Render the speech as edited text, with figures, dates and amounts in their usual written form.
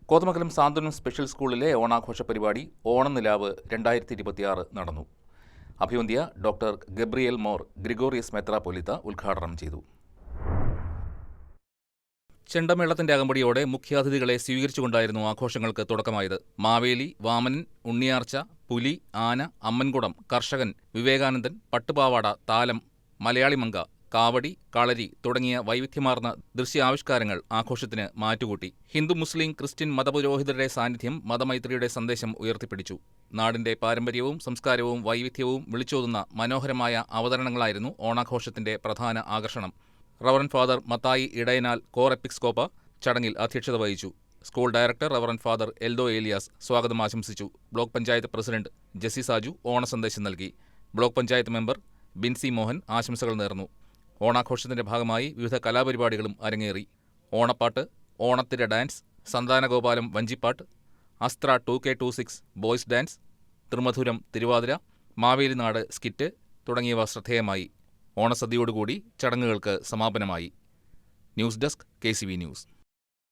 കോതമംഗലം സാന്ത്വനം special സ്കൂളിലെ ഓണാഘോഷ പരിപാടി ഓണനിലാവ് 2026 നടന്നു. അഭിവന്ദ്യ ഡോക്ടർ ഗബ്രിയേൽ മോർ ഗ്രിഗോറിയസ് മെത്രാപ്പൊലീത്ത ഉദ്ഘാടനം ചെയ്തു. ചെണ്ടമേളത്തിന്റെ അകമ്പടിയോടെ മുഖ്യാതിഥികളെ സ്വീകരിച്ചുകൊണ്ടായിരുന്നു ആഘോഷങ്ങൾക്ക് തുടക്കമായത്. മാവേലി, വാമനൻ, ഉണ്ണിയാർച്ച, പുലി, ആന, അമ്മൻകുടം, കർഷകൻ, വിവേകാനന്ദൻ, പട്ടുപാവാട, താലം, മലയാളിമങ്ക, കാവടി, കളരി തുടങ്ങിയ വൈവിധ്യമാർന്ന ദൃശ്യാവിഷ്കാരങ്ങൾ ആഘോഷത്തിന് മാറ്റുകൂട്ടി. ഹിന്ദു, മുസ്ലിം, ക്രിസ്ത്യൻ മതപുരോഹിതരുടെ സാന്നിധ്യം മതമൈത്രിയുടെ സന്ദേശം ഉയർത്തിപ്പിടിച്ചു. നാടിന്റെ പാരമ്പര്യവും സംസ്കാരവും വൈവിധ്യവും വിളിച്ചോതുന്ന മനോഹരമായ അവതരണങ്ങളായിരുന്നു ഓണാഘോഷത്തിന്റെ പ്രധാന ആകർഷണം. റവറൻ ഫാദർ മത്തായി ഇടയനാൽ കോർ എപ്പിസ്കോപ്പ ചടങ്ങിൽ അധ്യക്ഷത വഹിച്ചു. School director reverend father Eldho Elias സ്വാഗതം ആശംസിച്ചു. ബ്ലോക്ക് പഞ്ചായത്ത് പ്രസിഡന്റ് ജെസി സാജു ഓണസന്ദേശം നൽകി. ബ്ലോക്ക് പഞ്ചായത്ത് മെമ്പർ ബിൻസി മോഹൻ ആശംസകൾ നേർന്നു. ഓണാഘോഷത്തിന്റെ ഭാഗമായി വിവിധ കലാപരിപാടികളും അരങ്ങേറി. ഓണപ്പാട്ട്, ഓണത്തിര ഡാൻസ്, സന്താനഗോപാലം വഞ്ചിപ്പാട്ട്, അസ്ത്ര 2K26 ബോയ്സ് ഡാൻസ്, ത്രിമധുരം തിരുവാതിര, മാവേലിനാട് സ്കിറ്റ് തുടങ്ങിയവ ശ്രദ്ധേയമായി. ഓണസദ്യയോടുകൂടി ചടങ്ങുകൾക്ക് സമാപനമായി. News desk KCV news.